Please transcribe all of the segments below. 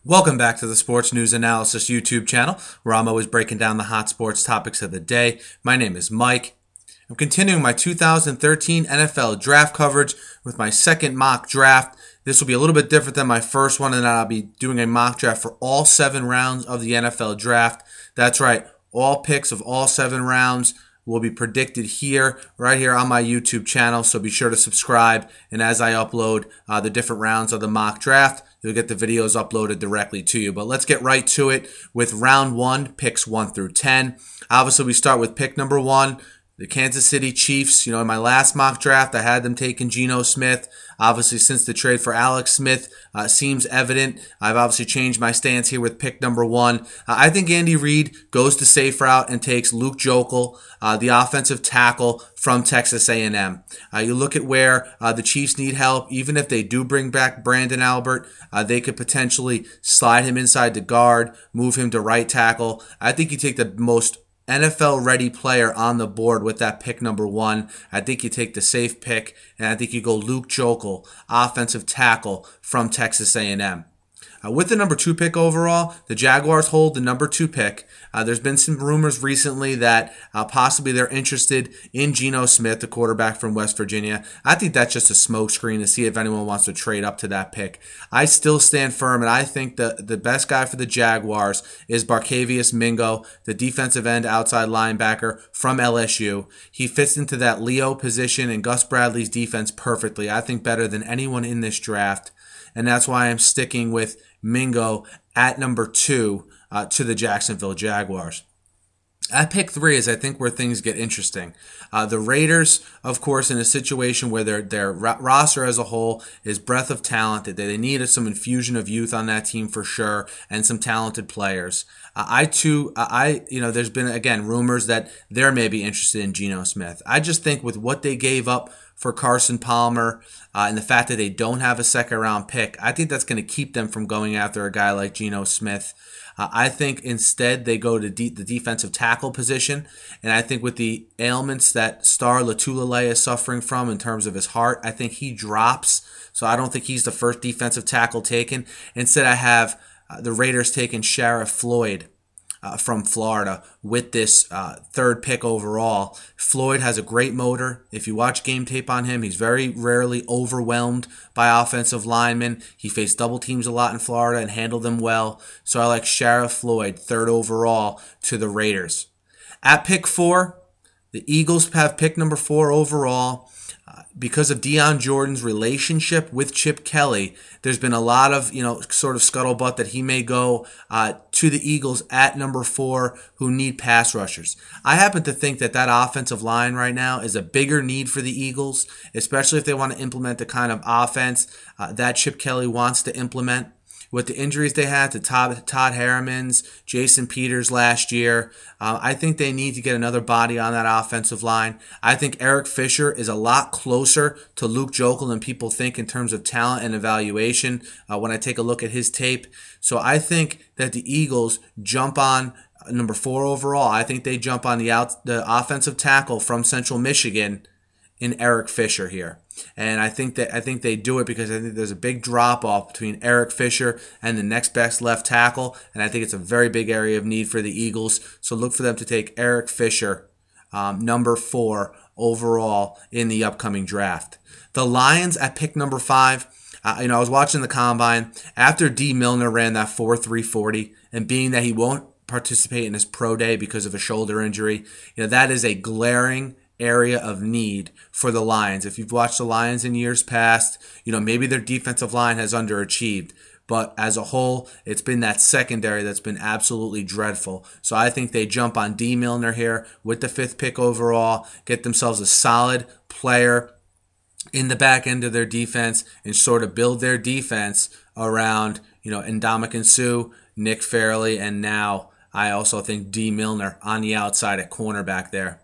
Welcome back to the Sports News Analysis YouTube channel, where I'm always breaking down the hot sports topics of the day. My name is Mike. I'm continuing my 2013 NFL draft coverage with my second mock draft. This will be a little bit different than my first one, and I'll be doing a mock draft for all 7 rounds of the NFL draft. That's right, all picks of all 7 rounds will be predicted here, right here on my YouTube channel, so be sure to subscribe. And as I upload the different rounds of the mock draft, you'll get the videos uploaded directly to you. But let's get right to it with round 1, picks 1 through 10. Obviously, we start with pick number 1. The Kansas City Chiefs. In my last mock draft, I had them taking Geno Smith. Obviously, since the trade for Alex Smith seems evident, I've obviously changed my stance here with pick number 1. I think Andy Reid goes the safe route and takes Luke Joeckel, the offensive tackle from Texas A&M. You look at where the Chiefs need help. Even if they do bring back Brandon Albert, they could potentially slide him inside to guard, move him to right tackle. I think you take the most NFL-ready player on the board with that pick number 1. I think you take the safe pick, and I think you go Luke Joeckel, offensive tackle from Texas A&M. With the number 2 pick overall, the Jaguars hold the number 2 pick. There's been some rumors recently that possibly they're interested in Geno Smith, the quarterback from West Virginia. I think that's just a smokescreen to see if anyone wants to trade up to that pick. I still stand firm, and I think the best guy for the Jaguars is Barkevious Mingo, the defensive end outside linebacker from LSU. He fits into that Leo position in Gus Bradley's defense perfectly. I think better than anyone in this draft. And that's why I'm sticking with Mingo at number 2 to the Jacksonville Jaguars. At pick 3 is, I think, where things get interesting. The Raiders, of course, in a situation where their roster as a whole is breadth of talent, that they needed some infusion of youth on that team for sure, and some talented players. There's been, again, rumors that they're maybe interested in Geno Smith. I just think with what they gave up for Carson Palmer and the fact that they don't have a second-round pick, I think that's going to keep them from going after a guy like Geno Smith. I think instead they go to the defensive tackle position, and I think with the ailments that Star Lotulelei is suffering from in terms of his heart, I think he drops. So I don't think he's the first defensive tackle taken. Instead, I have the Raiders taking Shariff Floyd from Florida with this 3rd pick overall. Floyd has a great motor. If you watch game tape on him, he's very rarely overwhelmed by offensive linemen. He faced double teams a lot in Florida and handled them well. So I like Shariff Floyd, 3rd overall to the Raiders. At pick 4, the Eagles have pick number 4 overall. Because of Dion Jordan's relationship with Chip Kelly, there's been a lot of, sort of scuttlebutt that he may go to the Eagles at number 4 who need pass rushers. I happen to think that offensive line right now is a bigger need for the Eagles, especially if they want to implement the kind of offense that Chip Kelly wants to implement. With the injuries they had to Todd Harriman's, Jason Peters last year, I think they need to get another body on that offensive line. I think Eric Fisher is a lot closer to Luke Joeckel than people think in terms of talent and evaluation when I take a look at his tape. So I think that the Eagles jump on number 4 overall. I think they jump on the offensive tackle from Central Michigan in Eric Fisher here. And I think they do it because I think there's a big drop-off between Eric Fisher and the next best left tackle, and I think it's a very big area of need for the Eagles. So look for them to take Eric Fisher, number 4 overall in the upcoming draft. The Lions at pick number 5. I was watching the combine after Millner ran that 4.340, and being that he won't participate in his pro day because of a shoulder injury, that is a glaring area of need for the Lions. If you've watched the Lions in years past, maybe their defensive line has underachieved, but as a whole, it's been that secondary that's been absolutely dreadful. So I think they jump on Millner here with the 5th pick overall, get themselves a solid player in the back end of their defense, and sort of build their defense around, Ndamukong Suh, Nick Fairley, and now I also think Millner on the outside at cornerback there.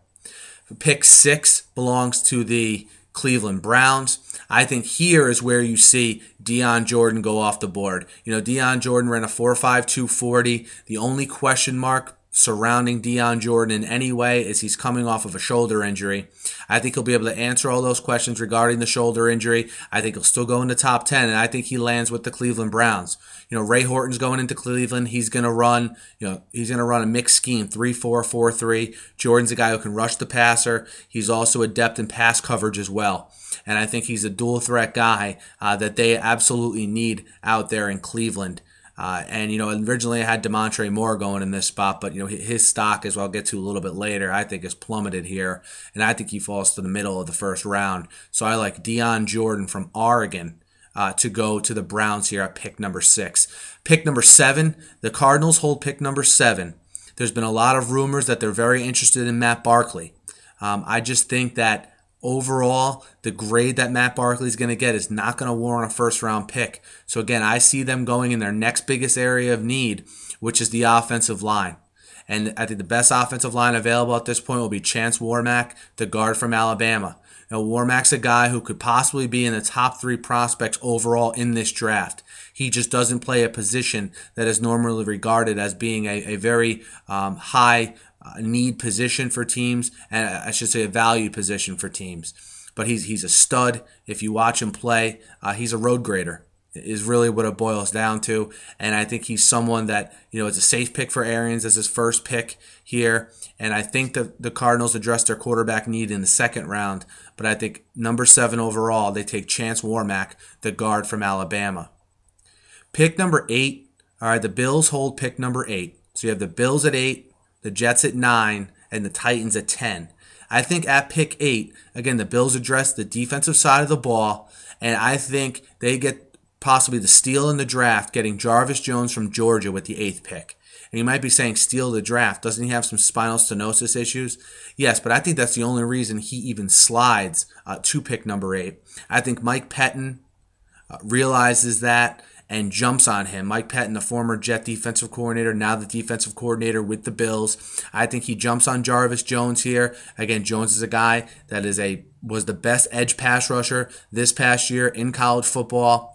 Pick 6 belongs to the Cleveland Browns. I think here is where you see Dion Jordan go off the board. Dion Jordan ran a 4.5 240. The only question mark surrounding Dion Jordan in any way as he's coming off of a shoulder injury. I think he'll be able to answer all those questions regarding the shoulder injury. I think he'll still go in the top 10, and I think he lands with the Cleveland Browns. Ray Horton's going into Cleveland. He's going to run, he's going to run a mixed scheme, 3-4, 4-3. Jordan's a guy who can rush the passer. He's also adept in pass coverage as well. And I think he's a dual threat guy that they absolutely need out there in Cleveland. Originally I had Demontre Moore going in this spot, but his stock, as I'll get to a little bit later, I think is plummeted here, and I think he falls to the middle of the first round. So I like Dion Jordan from Oregon to go to the Browns here at pick number 6. Pick number 7, the Cardinals hold pick number 7. There's been a lot of rumors that they're very interested in Matt Barkley. I just think that overall, the grade that Matt Barkley is going to get is not going to warrant a first-round pick. So again, I see them going in their next biggest area of need, which is the offensive line. And I think the best offensive line available at this point will be Chance Warmack, the guard from Alabama. Warmack's a guy who could possibly be in the top 3 prospects overall in this draft. He just doesn't play a position that is normally regarded as being a very high need position for teams, and I should say a value position for teams. But he's a stud. If you watch him play, he's a road grader is really what it boils down to. And I think he's someone that, is a safe pick for Arians as his first pick here. And I think that the Cardinals address their quarterback need in the second round. But I think number 7 overall, they take Chance Warmack, the guard from Alabama. Pick number 8, all right, the Bills hold pick number 8. So you have the Bills at 8, the Jets at 9, and the Titans at 10. I think at pick 8, again, the Bills address the defensive side of the ball, and I think they get possibly the steal in the draft, getting Jarvis Jones from Georgia with the 8th pick. And you might be saying steal the draft. Doesn't he have some spinal stenosis issues? Yes, but I think that's the only reason he even slides to pick number 8. I think Mike Pettin realizes that and jumps on him. Mike Pettin, the former Jet defensive coordinator, now the defensive coordinator with the Bills. I think he jumps on Jarvis Jones here. Again, Jones is a guy that was the best edge pass rusher this past year in college football.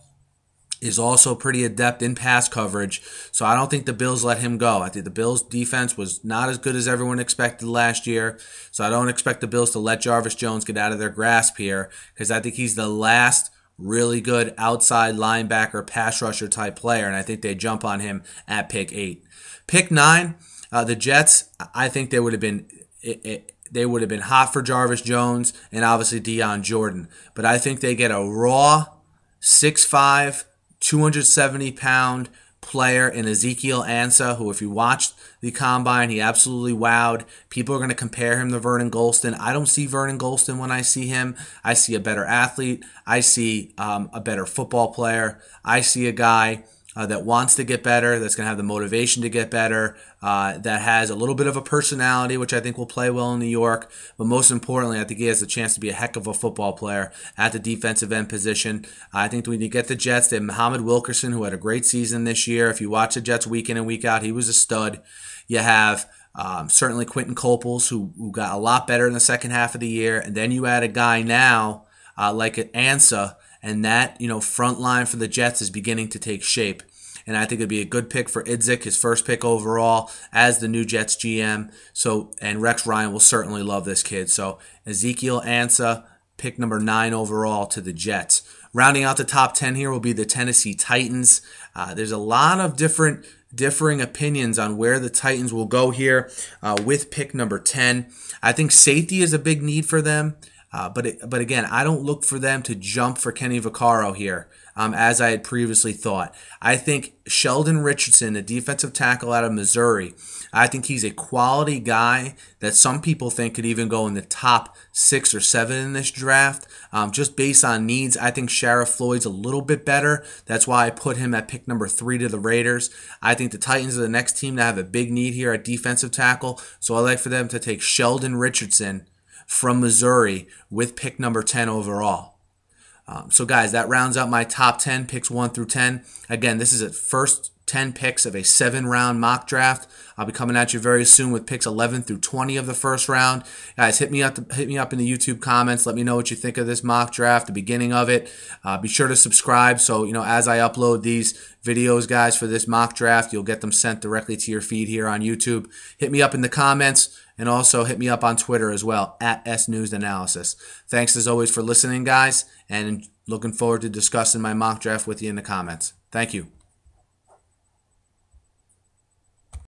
Is also pretty adept in pass coverage, so I don't think the Bills let him go. I think the Bills' defense was not as good as everyone expected last year, so I don't expect the Bills to let Jarvis Jones get out of their grasp here, because I think he's the last really good outside linebacker, pass rusher type player, and I think they jump on him at pick 8. Pick 9, the Jets, I think they would have been hot for Jarvis Jones and obviously Dion Jordan, but I think they get a raw 6'5", 270-pound player in Ezekiel Ansah, who, if you watched the Combine, he absolutely wowed. People are going to compare him to Vernon Gholston. I don't see Vernon Gholston when I see him. I see a better athlete. I see a better football player. I see a guy that wants to get better, that's going to have the motivation to get better, that has a little bit of a personality, which I think will play well in New York. But most importantly, I think he has the chance to be a heck of a football player at the defensive end position. I think when you get the Jets, they have Muhammad Wilkerson, who had a great season this year. If you watch the Jets week in and week out, he was a stud. You have certainly Quentin Coples, who got a lot better in the second half of the year. And then you add a guy now like Ansah, and that front line for the Jets is beginning to take shape. And I think it'd be a good pick for Idzik, his first pick overall as the new Jets GM. And Rex Ryan will certainly love this kid. So Ezekiel Ansah, pick number 9 overall to the Jets. Rounding out the top 10 here will be the Tennessee Titans. There's a lot of differing opinions on where the Titans will go here with pick number 10. I think safety is a big need for them. But again, I don't look for them to jump for Kenny Vaccaro here, as I had previously thought. I think Sheldon Richardson, the defensive tackle out of Missouri, I think he's a quality guy that some people think could even go in the top 6 or 7 in this draft. Just based on needs, I think Shariff Floyd's a little bit better. That's why I put him at pick number 3 to the Raiders. I think the Titans are the next team to have a big need here at defensive tackle, so I like for them to take Sheldon Richardson from Missouri with pick number 10 overall. So guys, that rounds out my top 10, picks 1 through 10. Again, this is at first 10 picks of a 7-round mock draft. I'll be coming at you very soon with picks 11 through 20 of the first round. Guys, hit me up in the YouTube comments. Let me know what you think of this mock draft, the beginning of it. Be sure to subscribe so, as I upload these videos, guys, for this mock draft, you'll get them sent directly to your feed here on YouTube. Hit me up in the comments, and also hit me up on Twitter as well, at SNewsAnalysis. Thanks as always for listening, guys, and looking forward to discussing my mock draft with you in the comments. Thank you.